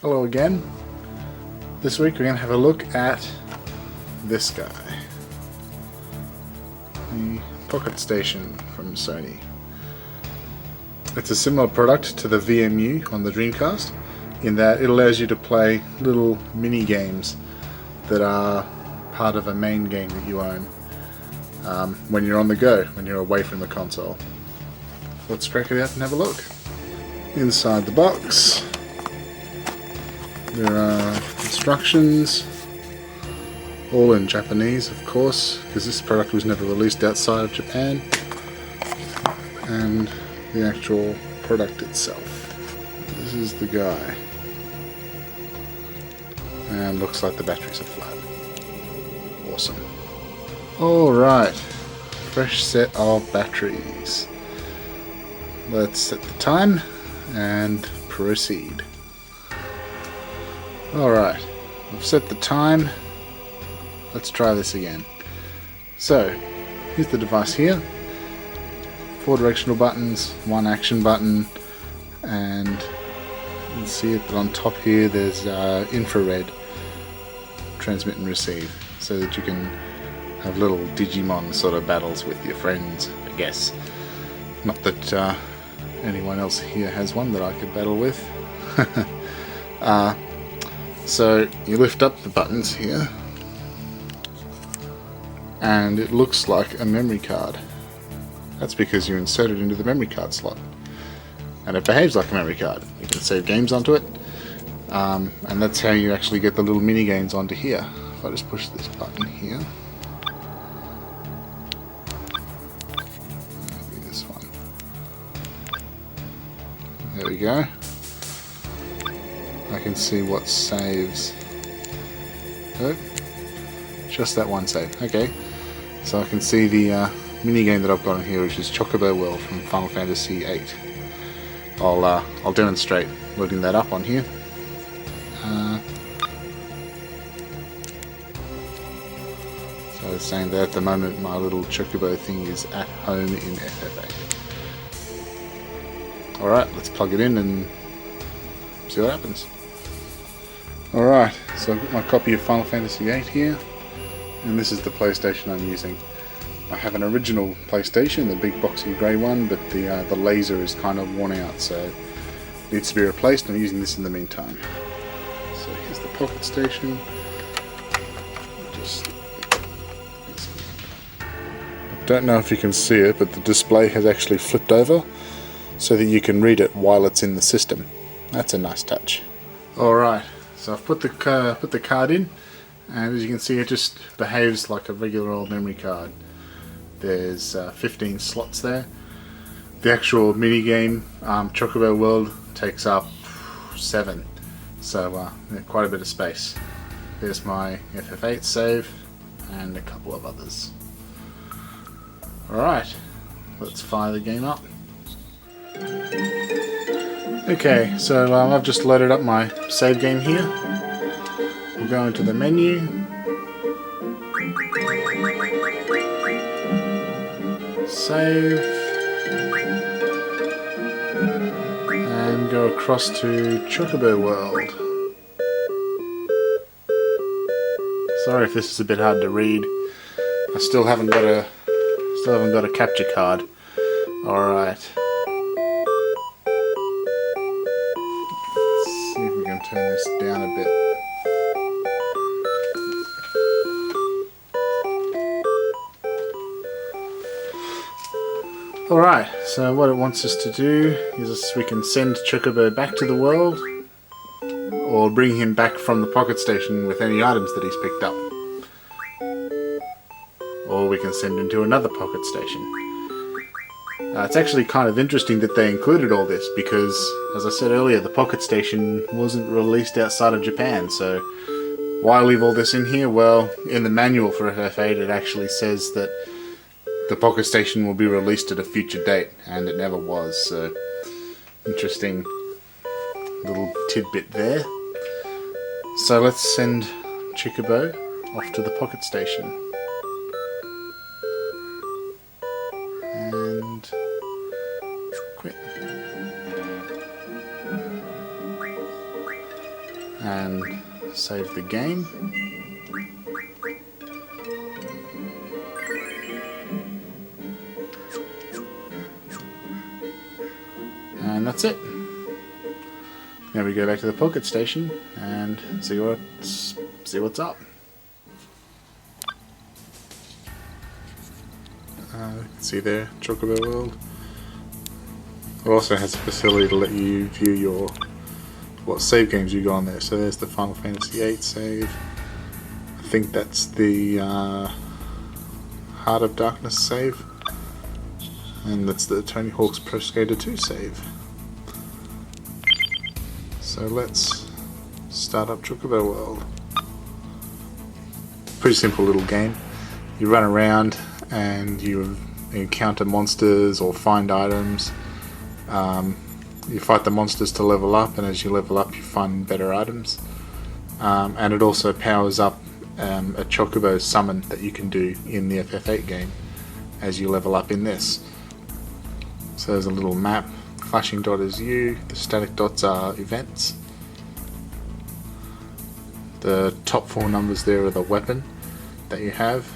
Hello again. This week we're going to have a look at this guy. The PocketStation from Sony. It's a similar product to the VMU on the Dreamcast in that it allows you to play little mini games that are part of a main game that you own when you're on the go, when you're away from the console. Let's crack it out and have a look. Inside the box there are instructions, all in Japanese of course, because this product was never released outside of Japan, and the actual product itself. This is the guy, and looks like the batteries are flat. Awesome. Alright, fresh set of batteries. Let's set the time and proceed. Alright, I've set the time. Let's try this again. So, here's the device here. 4 directional buttons, 1 action button, and you can see it on top here there's infrared, transmit and receive, so that you can have little Digimon sort of battles with your friends, I guess. Not that anyone else here has one that I could battle with. So you lift up the buttons here and it looks like a memory card. That's because you insert it into the memory card slot and it behaves like a memory card. You can save games onto it, and that's how you actually get the little mini games onto here. If I just push this button here, maybe this one, there we go. I can see what saves. Oh, just that one save. Okay, so I can see the mini game that I've got on here, which is Chocobo World from Final Fantasy VIII. I'll demonstrate loading that up on here. So I was saying that at the moment my little Chocobo thing is at home in FF8. Alright, let's plug it in and see what happens. Alright, so I've got my copy of Final Fantasy VIII here, and this is the PlayStation I'm using. I have an original PlayStation, the big boxy grey one, but the laser is kind of worn out, so it needs to be replaced. I'm using this in the meantime. So here's the PocketStation. I don't know if you can see it, but the display has actually flipped over so that you can read it while it's in the system. That's a nice touch. Alright, so I've put the card in, and as you can see it just behaves like a regular old memory card. There's 15 slots there. The actual mini game, Chocobo World, takes up 7, so quite a bit of space. There's my FF8 save and a couple of others. Alright, let's fire the game up. Okay, so I've just loaded up my save game here. We'll go into the menu. Save. And go across to Chocobo World. Sorry if this is a bit hard to read. I still haven't got a capture card. Alright. See if we can turn this down a bit. Alright, so what it wants us to do is we can send Chocobo back to the world, or bring him back from the PocketStation with any items that he's picked up. Or we can send him to another PocketStation. It's actually kind of interesting that they included all this because, as I said earlier, the PocketStation wasn't released outside of Japan, so why leave all this in here? Well, in the manual for FF8 it actually says that the PocketStation will be released at a future date, and it never was, so interesting little tidbit there. So let's send Chocobo off to the PocketStation. And quit. and save the game. And that's it. Now we go back to the PocketStation and see what's up. See there, Chocobo World. It also has a facility to let you view what save games you got on there. So there's the Final Fantasy VIII save. I think that's the Heart of Darkness save. And that's the Tony Hawk's Pro Skater 2 save. So let's start up Chocobo World. Pretty simple little game. You run around and you encounter monsters or find items. You fight the monsters to level up, and as you level up you find better items. And it also powers up a Chocobo summon that you can do in the FF8 game as you level up in this. So there's a little map. The flashing dot is you, the static dots are events. The top 4 numbers there are the weapon that you have.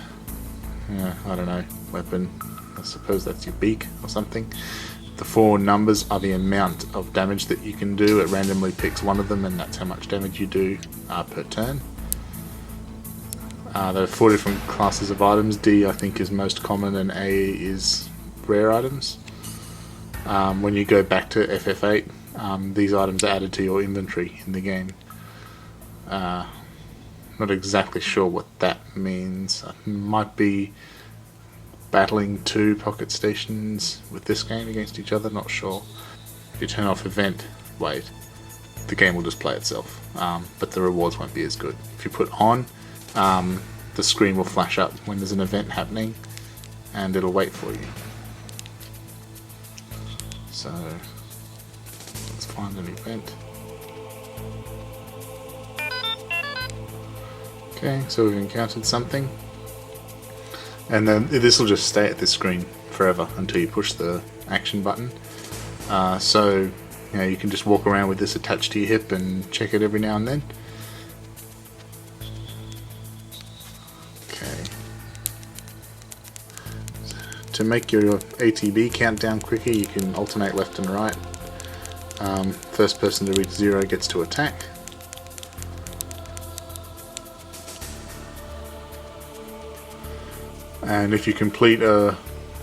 I don't know, weapon, I suppose that's your beak or something. The 4 numbers are the amount of damage that you can do. It randomly picks one of them and that's how much damage you do per turn. There are 4 different classes of items. D I think is most common and A is rare items. When you go back to FF8, these items are added to your inventory in the game. Not exactly sure what that means. It might be battling 2 pocket stations with this game against each other, not sure. If you turn off event, wait, the game will just play itself, but the rewards won't be as good. If you put on, the screen will flash up when there's an event happening and it'll wait for you. So let's find an event. Okay, so we've encountered something, and then this will just stay at this screen forever until you push the action button. So you can just walk around with this attached to your hip and check it every now and then. Okay. To make your ATB countdown quicker, you can alternate left and right. First person to reach 0 gets to attack. And if you complete a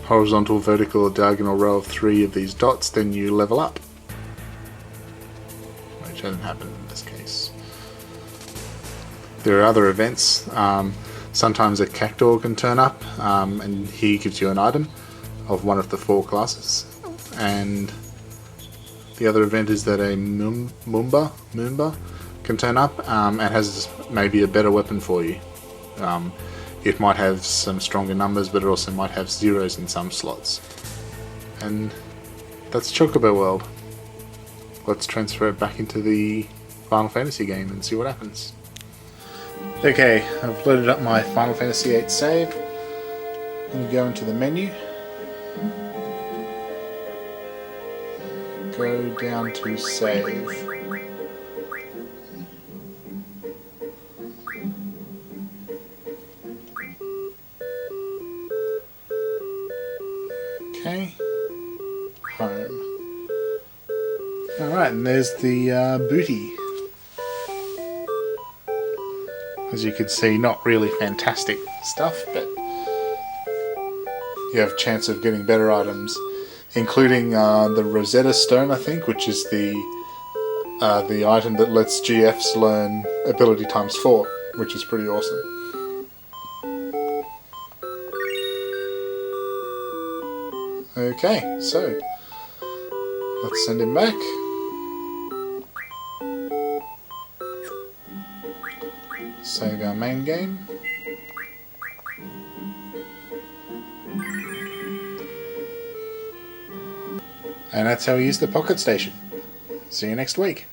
horizontal, vertical or diagonal row of 3 of these dots, then you level up. Which hasn't happened in this case. There are other events. Sometimes a cactuar can turn up and he gives you an item of one of the 4 classes. And the other event is that a Moomba can turn up and has maybe a better weapon for you. It might have some stronger numbers, but it also might have zeros in some slots. And that's Chocobo World. Let's transfer it back into the Final Fantasy game and see what happens. Okay, I've loaded up my Final Fantasy VIII save. I'm going to go into the menu. Go down to save. Okay, home. Alright, and there's the booty. As you can see, not really fantastic stuff, but you have a chance of getting better items, including the Rosetta Stone, I think, which is the item that lets GFs learn ability ×4, which is pretty awesome. Okay, so let's send him back. Save our main game. And that's how we use the PocketStation. See you next week.